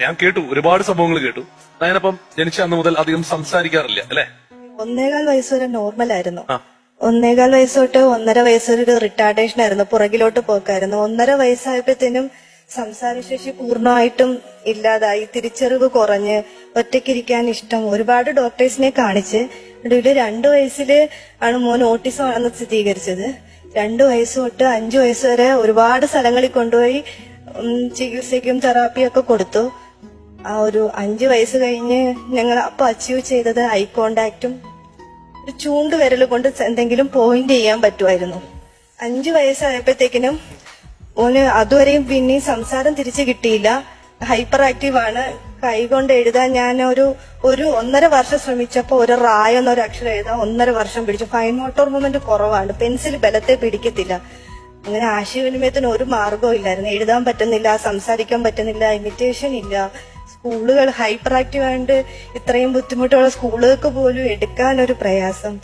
ഞാൻ കേട്ടു, ഒരുപാട് സംഭവങ്ങൾ കേട്ടു. നയനപ്പം ജനിച്ച അന്ന് മുതൽ അധികം സംസാരിക്കാറില്ല അല്ലെ? 1.25 വയസ്സ് വരെ നോർമൽ ആയിരുന്നു. 1.25 വയസ്സ് തൊട്ട് 1.5 വയസ്സ് വരെ ഒരു റിട്ടാർഡേഷൻ ആയിരുന്നു, പുറകിലോട്ട് പോക്കായിരുന്നു. 1.5 വയസ്സായപ്പോഴത്തേനും സംസാരശേഷി പൂർണ്ണമായിട്ടും ഇല്ലാതായി, തിരിച്ചറിവ് കുറഞ്ഞ്, ഒറ്റയ്ക്കിരിക്കാൻ ഇഷ്ടം. ഒരുപാട് ഡോക്ടേഴ്സിനെ കാണിച്ച് ഒടുവിൽ 2 വയസ്സില് ആണ് മോൻ ഓട്ടിസം ആണെന്ന് സ്ഥിരീകരിച്ചത്. 2 വയസ്സ് തൊട്ട് 5 വയസ്സ് വരെ ഒരുപാട് സ്ഥലങ്ങളിൽ കൊണ്ടുപോയി ചികിത്സയ്ക്കും തെറാപ്പിയൊക്കെ കൊടുത്തു. ആ ഒരു 5 വയസ്സ് കഴിഞ്ഞ് ഞങ്ങൾ അപ്പൊ അച്ചീവ് ചെയ്തത് ഐ കോണ്ടാക്റ്റും ഒരു ചൂണ്ട് വിരൽ കൊണ്ട് എന്തെങ്കിലും പോയിന്റ് ചെയ്യാൻ പറ്റുമായിരുന്നു. 5 വയസ്സായപ്പോഴത്തേക്കിനും ഓന് അതുവരെയും പിന്നെയും സംസാരം തിരിച്ചു കിട്ടിയില്ല. ഹൈപ്പർ ആക്റ്റീവ് ആണ്. കൈകൊണ്ട് എഴുതാൻ ഞാൻ ഒരു 1.5 വർഷം ശ്രമിച്ചപ്പോ ഒരു റായ എന്നൊരു അക്ഷരം എഴുതാൻ 1.5 വർഷം പിടിച്ചു. ഫൈൻ മോട്ടോർ മൂവ്മെന്റ് കുറവാണ്, പെൻസിൽ ബലത്തെ പിടിക്കത്തില്ല. അങ്ങനെ ആശയവിനിമയത്തിന് ഒരു മാർഗവും ഇല്ലായിരുന്നു. എഴുതാൻ പറ്റുന്നില്ല, സംസാരിക്കാൻ പറ്റുന്നില്ല, ഇമിറ്റേഷൻ ഇല്ല. സ്കൂളുകൾ ഹൈപ്പർ ആക്റ്റീവ് ആയതുകൊണ്ട് ഇത്രയും ബുദ്ധിമുട്ടുള്ള സ്കൂളുകൾക്ക് പോലും എടുക്കാൻ ഒരു പ്രയാസം.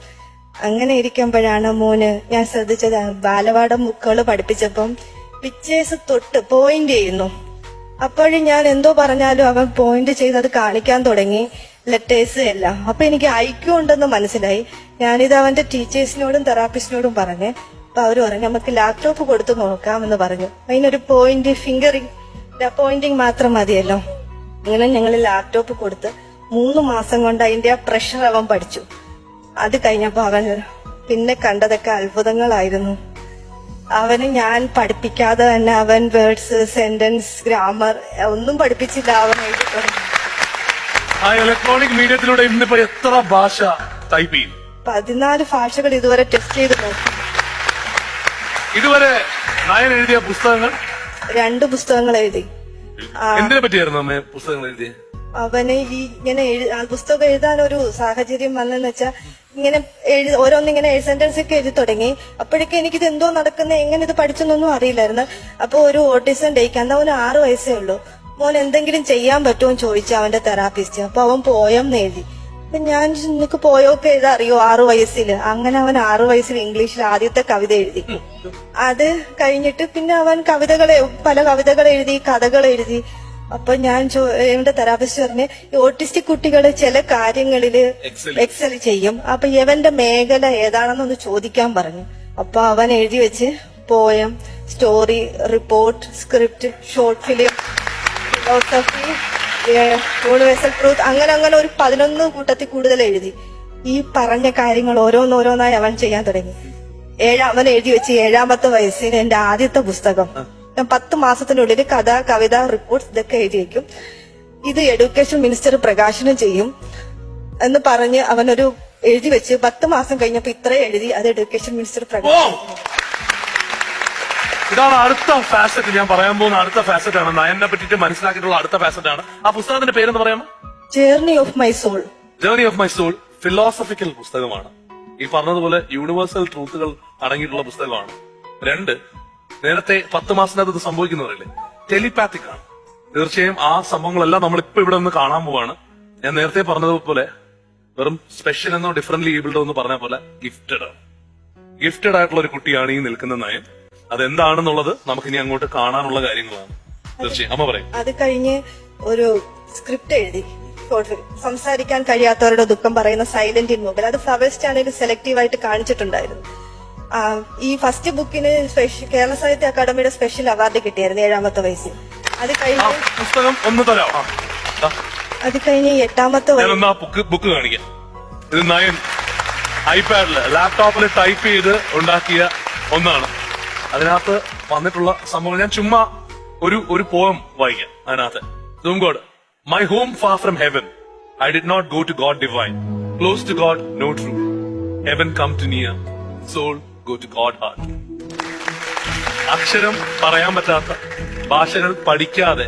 അങ്ങനെ ഇരിക്കുമ്പോഴാണ് മോന് ഞാൻ ശ്രദ്ധിച്ചത്, ബാലപാഠം ബുക്കുകൾ പഠിപ്പിച്ചപ്പം പിക്ചേഴ്സ് തൊട്ട് പോയിന്റ് ചെയ്യുന്നു. അപ്പോഴും ഞാൻ എന്തോ പറഞ്ഞാലും അവൻ പോയിന്റ് ചെയ്ത് അത് കാണിക്കാൻ തുടങ്ങി, ലെറ്റേഴ്സ് എല്ലാം. അപ്പൊ എനിക്ക് ഐക്യു ഉണ്ടെന്ന് മനസ്സിലായി. ഞാനിത് അവന്റെ ടീച്ചേഴ്സിനോടും തെറാപ്പിസ്റ്റിനോടും പറഞ്ഞ്. അപ്പൊ അവര് പറഞ്ഞു നമുക്ക് ലാപ്ടോപ്പ് കൊടുത്തു നോക്കാമെന്ന് പറഞ്ഞു. അതിനൊരു പോയിന്റിങ് മാത്രം മതിയല്ലോ. അങ്ങനെ ഞങ്ങൾ ലാപ്ടോപ്പ് കൊടുത്ത് 3 മാസം കൊണ്ട് അതിന്റെ ആ പ്രഷർ അവൻ പഠിച്ചു. അത് കഴിഞ്ഞപ്പോ അവൻ പിന്നെ കണ്ടതൊക്കെ അത്ഭുതങ്ങളായിരുന്നു. അവന് ഞാൻ പഠിപ്പിക്കാതെ തന്നെ അവൻ വേർഡ്സ്, സെന്റൻസ്, ഗ്രാമർ ഒന്നും പഠിപ്പിച്ചില്ല, അവൻ എഴുതി തുടങ്ങി. ആ ഇലക്ട്രോണിക് മീഡിയത്തിലൂടെ ഇന്നിപ്പോ എത്ര ഭാഷ ടൈപ്പ് ചെയ്യും? 14 ഭാഷകൾ ഇതുവരെ ടെസ്റ്റ് ചെയ്ത് നോക്കി. ഇതുവരെ നയൻ എഴുതിയ പുസ്തകങ്ങൾ 2 പുസ്തകങ്ങൾ എഴുതി. എന്തിനെ പറ്റിയായിരുന്നു അമ്മ പുസ്തകങ്ങൾ എഴുതിയ? അവന് ഇങ്ങനെ പുസ്തകം എഴുതാൻ ഒരു സാഹചര്യം വന്നെന്ന് വെച്ചാൽ ഇങ്ങനെ ഓരോന്നിങ്ങനെ സെന്റൻസ് ഒക്കെ എഴുതി തുടങ്ങി. അപ്പോഴേക്കും എനിക്കിത് എന്തോ നടക്കുന്നത്, എങ്ങനെ ഇത് പഠിച്ചെന്നൊന്നും അറിയില്ലായിരുന്നു. അപ്പൊ ഒരു ഓട്ടിസം ഡേക്ക് അന്ന് അവന് 6 വയസ്സേ ഉള്ളൂ. മോൻ എന്തെങ്കിലും ചെയ്യാൻ പറ്റുമോ എന്ന് ചോദിച്ചു അവന്റെ തെറാപ്പിസ്റ്റ്. അപ്പൊ അവൻ പോയം എഴുതി. അപ്പൊ ഞാൻ നിനക്ക് പോയൊക്കെ എഴുതാ അറിയോ 6 വയസ്സില്? അങ്ങനെ അവൻ 6 വയസ്സിൽ ഇംഗ്ലീഷിൽ ആദ്യത്തെ കവിത എഴുതി. അത് കഴിഞ്ഞിട്ട് പിന്നെ അവൻ പല കവിതകൾ എഴുതി, കഥകൾ എഴുതി. അപ്പൊ ഞാൻ എന്റെ തെറാപ്പിസ്റ്റ് പറഞ്ഞ് ഓട്ടിസ്റ്റിക് കുട്ടികള് ചില കാര്യങ്ങളില് എക്സൽ ചെയ്യും, അപ്പൊ ഇവന്റെ മേഖല ഏതാണെന്നൊന്ന് ചോദിക്കാൻ പറഞ്ഞു. അപ്പൊ അവൻ എഴുതി വെച്ച് poem, story, report, script, short film, philosophy, universal truth, അങ്ങനെ ഒരു 11 കൂട്ടത്തിൽ കൂടുതൽ എഴുതി. ഈ പറഞ്ഞ കാര്യങ്ങൾ ഓരോന്നോരോന്നായി അവൻ ചെയ്യാൻ തുടങ്ങി. അവൻ എഴുതി വെച്ച് 7ാമത്തെ വയസ്സിൽ എന്റെ ആദ്യത്തെ പുസ്തകം. ഞാൻ 10 മാസത്തിനുള്ളിൽ കഥ, കവിത, റിപ്പോർട്ട്സ് ഇതൊക്കെ എഴുതി വെക്കും. ഇത് എഡ്യൂക്കേഷൻ മിനിസ്റ്റർ പ്രകാശനം ചെയ്യും എന്ന് പറഞ്ഞ് അവനൊരു എഴുതി വെച്ച് 10 മാസം കഴിഞ്ഞപ്പോ ഇത്ര എഴുതി. അത് എഡ്യൂക്കേഷൻ മിനിസ്റ്റർ പ്രകാശനം. ഇതാണ് അടുത്ത ഫാസറ്റ്. ഞാൻ പറയാൻ പോകുന്ന അടുത്ത ഫാസറ്റ് ആണ്. നയനെ പറ്റിയിട്ട് മനസ്സിലാക്കിയിട്ടുള്ള അടുത്ത ഫാസറ്റ് ആണ്. ആ പുസ്തകത്തിന്റെ പേരെന്ന് പറയാമോ? Journey of my soul. Journey of my soul philosophical പുസ്തകമാണ്. ഈ പറഞ്ഞതുപോലെ യൂണിവേഴ്സൽ ട്രൂത്തുകൾ അടങ്ങിയിട്ടുള്ള പുസ്തകമാണ്. 2, നേരത്തെ 10 മാസത്തിനകത്ത് സംഭവിക്കുന്നവരല്ലേ, ടെലിപാത്തിക് ആണ്. തീർച്ചയായും ആ സംഭവങ്ങളെല്ലാം നമ്മളിപ്പോ ഇവിടെ നിന്ന് കാണാൻ പോവാണ്. ഞാൻ നേരത്തെ പറഞ്ഞതുപോലെ വെറും സ്പെഷ്യൽ എന്നോ ഡിഫറന്റ്ലി ഏബിൾഡോ എന്ന് പറഞ്ഞ പോലെ ഗിഫ്റ്റഡ് ആണ്. ഗിഫ്റ്റഡ് ആയിട്ടുള്ള ഒരു കുട്ടിയാണ് ഈ നിൽക്കുന്ന നയൻ. അതെന്താണെന്നുള്ളത് നമുക്ക് ഇനി അങ്ങോട്ട് കാണാനുള്ള കാര്യങ്ങളാണ്. തീർച്ചയായും അമ്മ പറയും. അത് കഴിഞ്ഞ് ഒരു സ്ക്രിപ്റ്റ് എഴുതി, സംസാരിക്കാൻ കഴിയാത്തവരുടെ ദുഃഖം പറയുന്ന സൈലന്റ് ഇൻ മൊബൈൽ. അത് ഫ്ലവേഴ്സ് ചാനലിൽ സെലക്റ്റീവായിട്ട് കാണിച്ചിട്ടുണ്ടായിരുന്നു. ഈ ഫസ്റ്റ് ബുക്കിന് കേരള സാഹിത്യ അക്കാദമിയുടെ സ്പെഷ്യൽ അവാർഡ് കിട്ടിയായിരുന്നു 7ാമത്തെ വയസ്സിൽ. അത് കഴിഞ്ഞ് പുസ്തകം ഒന്ന് തരാം. അത് കഴിഞ്ഞ് 8ാമത്തെ ബുക്ക് കാണിക്കാം. ഇത് നയൻ ഐപാഡില് ലാപ്ടോപ്പിൽ ടൈപ്പ് ചെയ്ത് ഉണ്ടാക്കിയ ഒന്നാണ്. അതിനകത്ത് വന്നിട്ടുള്ള സംഭവം ഞാൻ ചുമ്മാ ഒരു പോയം വായിക്കാം. അതിനകത്ത് God my home far from heaven, I did not go to God divine, close to God no true, heaven come to near, soul go to God heart. അക്ഷരം പറയാൻ പറ്റാത്ത, ഭാഷകൾ പഠിക്കാതെ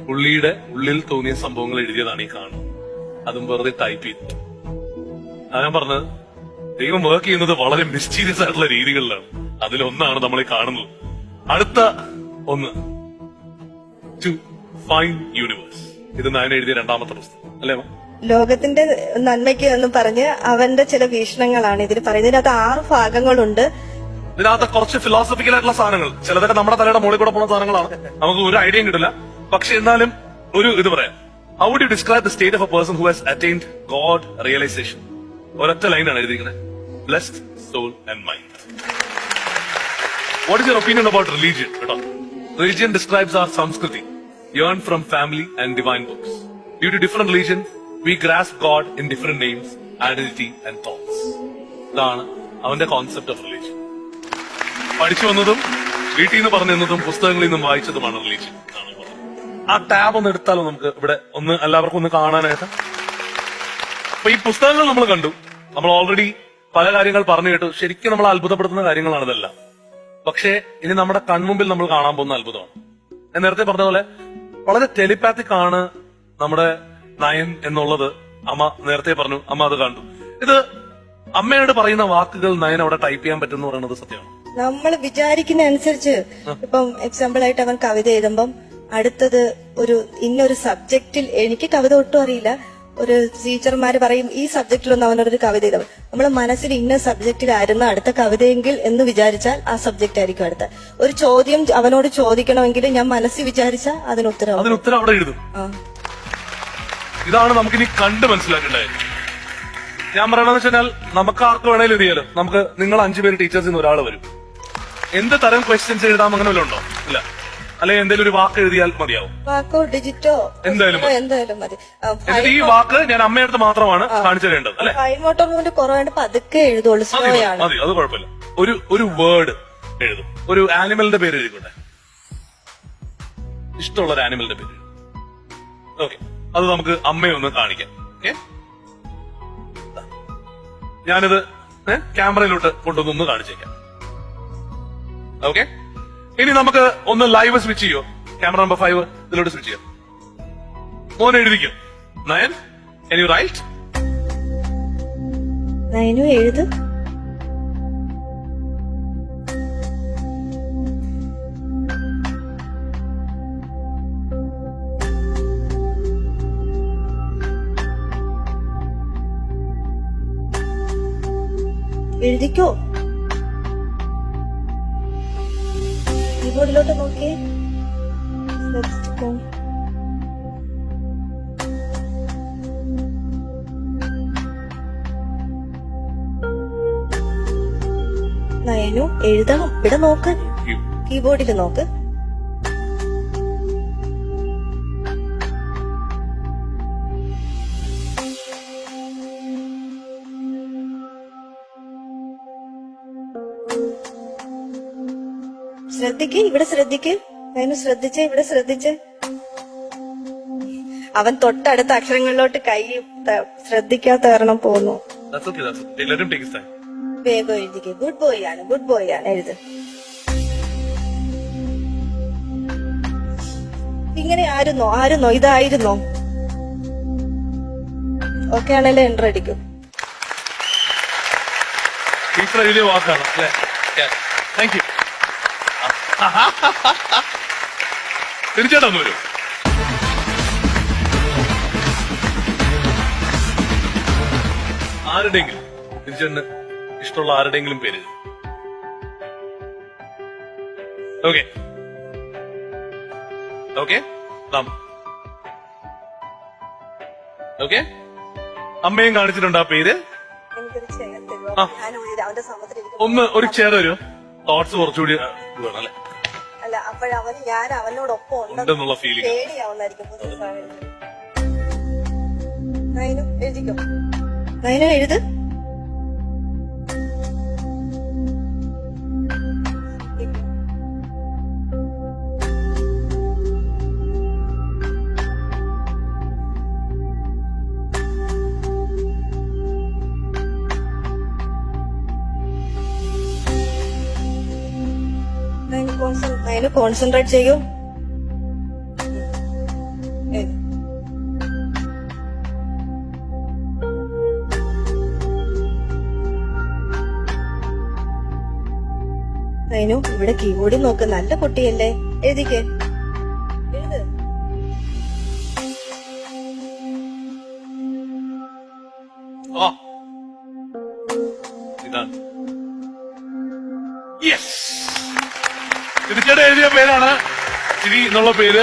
പുള്ളിയുടെ ഉള്ളിൽ തോന്നിയ സംഭവങ്ങൾ എഴുതിയതാണ് ഈ കാണുന്നത്. അതും വെറുതെ ടൈപ്പ് ചെയ്തിട്ട്. ഞാൻ പറഞ്ഞത് ദൈവം വർക്ക് ചെയ്യുന്നത് വളരെ മിസ്റ്റീരിയസ് ആയിട്ടുള്ള രീതികളിലാണ്. അതിലൊന്നാണ് നമ്മൾ ഈ കാണുന്നത്. അടുത്ത ഒന്ന് ടു ഫൈൻഡ് യൂണിവേഴ്സ്. ഇത് ഞാൻ എഴുതിയ 2ാമത്തെ പുസ്തകം അല്ലേ? ലോകത്തിന്റെ നന്മയ്ക്ക് എന്ന് പറഞ്ഞ് അവന്റെ ചില വീക്ഷണങ്ങളാണ് ഇതിൽ പറയുന്നത്. ഇതിനകത്ത് 6 ഭാഗങ്ങളുണ്ട്. ഇതിനകത്ത് കുറച്ച് ഫിലോസഫിക്കൽ ആയിട്ടുള്ള സാധനങ്ങൾ, ചിലതൊക്കെ നമ്മുടെ തലയുടെ മുകളിൽ കൂടെ പോകുന്ന സാധനങ്ങളാണ്. നമുക്ക് ഒരു ഐഡിയയും കിട്ടില്ല. പക്ഷെ എന്നാലും ഒരു ഇത് പറയാം. How would you describe the state of a person who has attained God realisation? ഒരൊറ്റ ലൈനാണ് എഴുതിയിരിക്കുന്നത്. Blessed soul and mind. What is your opinion about religion? കേട്ടോ, religion describes our sanskriti, yearn from family and divine books. Due to different religion, we grasp God in different names, identity and thoughts. ഇതാണ് അവന്റെ concept of religion. പഠിച്ചു വന്നതും വീട്ടിൽ നിന്ന് പറഞ്ഞു തന്നതും പുസ്തകങ്ങളിൽ നിന്നും വായിച്ചതുമാണ് റിലീജിയൻ. ആ ടാബ് ഒന്ന് എടുത്താലോ നമുക്ക് ഇവിടെ ഒന്ന് എല്ലാവർക്കും ഒന്ന് കാണാനായിട്ട്? അപ്പൊ ഈ പുസ്തകങ്ങൾ നമ്മൾ കണ്ടു, നമ്മൾ ഓൾറെഡി പല കാര്യങ്ങൾ പറഞ്ഞു കേട്ടു. ശരിക്കും നമ്മൾ അത്ഭുതപ്പെടുത്തുന്ന കാര്യങ്ങളാണ് ഇതെല്ലാം. പക്ഷേ ഇനി നമ്മുടെ കൺമുമ്പിൽ നമ്മൾ കാണാൻ പോകുന്ന അത്ഭുതമാണ്. ഞാൻ നേരത്തെ പറഞ്ഞ പോലെ വളരെ ടെലിപാത്തിക് ആണ് നമ്മുടെ നയൻ എന്നുള്ളത് അമ്മ നേരത്തെ പറഞ്ഞു. അമ്മ അത് കണ്ടു. ഇത് അമ്മയോട് പറയുന്ന വാക്കുകൾ നയൻ അവിടെ ടൈപ്പ് ചെയ്യാൻ പറ്റും എന്ന് പറയുന്നത് സത്യമാണ്. നമ്മൾ വിചാരിക്കുന്ന അനുസരിച്ച് ഇപ്പം എക്സാമ്പിൾ ആയിട്ട് അവൻ കവിത എഴുതുമ്പം അടുത്തത് ഒരു ഇന്നൊരു സബ്ജക്റ്റിൽ, എനിക്ക് കവിത ഒട്ടും അറിയില്ല, ഒരു ടീച്ചർമാര് പറയും ഈ സബ്ജക്റ്റിലൊന്നും അവനോടൊരു കവിത എഴുതാം. നമ്മൾ മനസ്സിൽ ഇന്ന സബ്ജക്റ്റിലായിരുന്നു അടുത്ത കവിതയെങ്കിൽ എന്ന് വിചാരിച്ചാൽ ആ സബ്ജക്റ്റ് ആയിരിക്കും അടുത്ത. ഒരു ചോദ്യം അവനോട് ചോദിക്കണമെങ്കിൽ ഞാൻ മനസ്സിൽ വിചാരിച്ചാൽ അതിനുത്തരം അവിടെ എഴുതും. ഇതാണ് നമുക്കിനി കണ്ട് മനസ്സിലാക്കേണ്ടത്. ഞാൻ പറയണെന്ന് വെച്ചാൽ നമുക്ക് ആർക്ക് വേണേലും എഴുതിയാലും, നമുക്ക് നിങ്ങൾ 5 പേര് ടീച്ചേഴ്സിൽ നിന്ന് ഒരാൾ വരും, എന്ത് തരം ക്വസ്റ്റ്യൻസ് എഴുതാം അങ്ങനെ വല്ലതും ഉണ്ടോ? ഇല്ല. അല്ലെങ്കിൽ എന്തെങ്കിലും ഒരു വാക്ക് എഴുതിയാൽ മതിയാവും? വാക്കോ ഡിജിറ്റോ എന്തായാലും മതി. ഈ വാക്ക് ഞാൻ അമ്മയടുത്ത് മാത്രമാണ് കാണിച്ചു തരേണ്ടത് അല്ലെ? ഫൈൻ മോട്ടോർ മൂവ്മെന്റ് കുറവായിട്ട് പതുക്കെ എഴുതുള്ളൂ, സ്ലോ ആണ്. മതി, അത് കുഴപ്പമില്ല. ഒരു വേർഡ് എഴുതും, ഒരു ആനിമലിന്റെ പേര് എഴുതിക്കോട്ടെ, ഇഷ്ടമുള്ള ഒരു ആനിമലിന്റെ പേര്. ഓക്കെ, അത് നമുക്ക് അമ്മയൊന്ന് കാണിക്കാം. ഓക്കെ, ഞാനിത് ക്യാമറയിലോട്ട് കൊണ്ടുവന്നൊന്ന് കാണിച്ചേക്കാം. ഓക്കെ, ഇനി നമുക്ക് ഒന്ന് ലൈവ് സ്വിച്ച് ചെയ്യോ? ക്യാമറ നമ്പർ 5 ഇതിലോട്ട് സ്വിച്ച് ചെയ്യാം. മോൻ എഴുതിക്കോ. Nayan, can you write? നയനു എഴുത്. എഴുതിക്കോ. കീബോർഡിലോട്ട് നോക്കിയേ. നയനു എഴുതണം. ഇവിടെ നോക്ക്, കീബോർഡിൽ നോക്ക്. ശ്രദ്ധിക്ക്, ഇവിടെ ശ്രദ്ധിക്ക്. നയനു ശ്രദ്ധിച്ചേ, ഇവിടെ ശ്രദ്ധിച്ചേ. അവൻ തൊട്ടടുത്ത അക്ഷരങ്ങളിലോട്ട് കൈ ശ്രദ്ധിക്കാത്ത കാരണം പോന്നു. വേഗം എഴുതിക്കേ. ഗുഡ് ബോയ് ആണ്, ഗുഡ് ബോയ് ആണ്. എഴുത്. ഇങ്ങനെ ആയിരുന്നോ ഇതായിരുന്നോ? ഓക്കെ ആണല്ലേ? എൻ്റർ അടിക്കും. വലിയ വാക്കാണ് അല്ലേ? Thank you. തീർച്ചയായിട്ടും വരും. ആരുടെയെങ്കിലും തിരിച്ചെന്ന് ഇഷ്ടമുള്ള ആരുടെയെങ്കിലും പേര്. ഓക്കെ ഓക്കെ ഓക്കെ, അമ്മയും കാണിച്ചിട്ടുണ്ട് ആ പേര്. ഒന്ന് ഒരു ചെയർ തരുമോ? തോട്ട്സ് കുറച്ചുകൂടി വേണം അല്ലെ? അല്ല, അപ്പോഴവൻ ഞാൻ അവനോടൊപ്പം ഉണ്ടെന്നുള്ള ഫീലിംഗ് പേടിയാവുന്നായിരിക്കും. നയനു എഴുതിക്കോ. നയനു എഴുത്. നയനു കോൺസെൻട്രേറ്റ് ചെയ്യൂ. നയനു ഇവിടെ കീബോർഡിൽ നോക്ക്. നല്ല കുട്ടിയല്ലേ? എഴുതിക്കേ. എഴുത്. തീർച്ചയായിട്ടും എഴുതിയ പേരാണ് ചിരി എന്നുള്ള പേര്.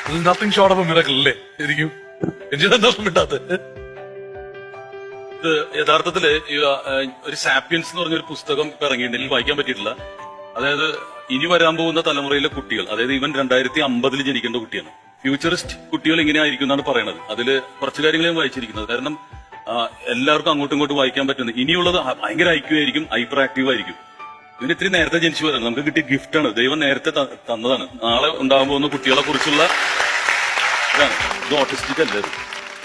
നത്തിങ് ഷോർട്ട് ഓഫ് മിറക്കിൾ അല്ലേ ശരിക്കും എനിക്ക് സന്തോഷം കിട്ടാത്തത്. ഇത് യഥാർത്ഥത്തില് ഒരു സാപ്പിയൻസ് എന്ന് പറഞ്ഞൊരു പുസ്തകം ഇപ്പൊ ഇറങ്ങിയിട്ടുണ്ട്, എനിക്ക് വായിക്കാൻ പറ്റിയിട്ടില്ല. അതായത് ഇനി വരാൻ പോകുന്ന തലമുറയിലെ കുട്ടികൾ, അതായത് ഇവൻ 2050 ജനിക്കേണ്ട കുട്ടിയാണ്. ഫ്യൂച്ചറിസ്റ്റ് കുട്ടികൾ ഇങ്ങനെ ആയിരിക്കും എന്നാണ് പറയണത്. അതില് കുറച്ച് കാര്യങ്ങൾ ഞാൻ വായിച്ചിരിക്കുന്നത്. കാരണം എല്ലാവർക്കും അങ്ങോട്ടും ഇങ്ങോട്ടും വായിക്കാൻ പറ്റുന്നത് ഇനിയുള്ളത് ഭയങ്കര ഐക്യു ആയിരിക്കും, ഹൈപ്പർ ആക്റ്റീവ് ആയിരിക്കും. ഇതിന് ഇത്തിരി നേരത്തെ ജനിച്ചു വരുന്നത് നമുക്ക് കിട്ടിയ ഗിഫ്റ്റാണ്, ദൈവം നേരത്തെ തന്നതാണ്. നാളെ ഉണ്ടാകാൻ പോകുന്ന കുട്ടികളെ കുറിച്ചുള്ള ഇതാണ്. ഇത് ഓട്ടിസ്റ്റിക് അല്ല ഇത്.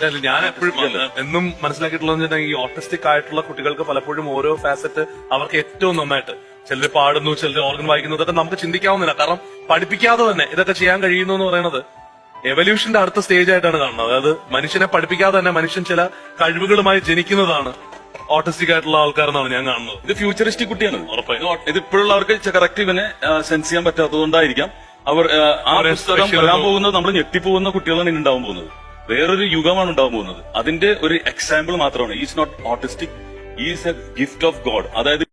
അല്ല, ഞാൻ എപ്പോഴും എന്നും മനസ്സിലാക്കിയിട്ടുള്ളത് ഈ ഓട്ടിസ്റ്റിക് ആയിട്ടുള്ള കുട്ടികൾക്ക് പലപ്പോഴും ഓരോ ഫാസറ്റ് അവർക്ക് ഏറ്റവും നന്നായിട്ട്, ചിലർ പാടുന്നു, ചിലർ ഓർഗൻ വായിക്കുന്നു, ഇതൊക്കെ നമുക്ക് ചിന്തിക്കാവുന്നില്ല. കാരണം പഠിപ്പിക്കാതെ തന്നെ ഇതൊക്കെ ചെയ്യാൻ കഴിയുന്നു എന്ന് പറയുന്നത് എവല്യൂഷന്റെ അടുത്ത സ്റ്റേജ് ആയിട്ടാണ് കാണുന്നത്. അതായത് മനുഷ്യനെ പഠിപ്പിക്കാതെ തന്നെ മനുഷ്യൻ ചില കഴിവുകളുമായി ജനിക്കുന്നതാണ് ഓട്ടിസ്റ്റിക് ആയിട്ടുള്ള ആൾക്കാരെന്നാണ് ഞാൻ കാണുന്നത്. ഇത് ഫ്യൂച്ചറിസ്റ്റിക് കുട്ടിയാണ് ഉറപ്പായും. ഇത് ഇപ്പോഴുള്ളവർക്ക് കറക്റ്റ് ഇവനെ സെൻസ് ചെയ്യാൻ പറ്റാത്തതുകൊണ്ടായിരിക്കാം അവർ ആ പുസ്തകം വരാൻ പോകുന്നത് നമ്മൾ ഞെട്ടിപ്പോകുന്ന കുട്ടികളാണ് ഇനി ഉണ്ടാവാൻ പോകുന്നത്. വേറൊരു യുഗമാണ് ഉണ്ടാവാൻ പോകുന്നത്. അതിന്റെ ഒരു എക്സാമ്പിൾ മാത്രമാണ്. Is not autistic, is a gift of God. അതായത്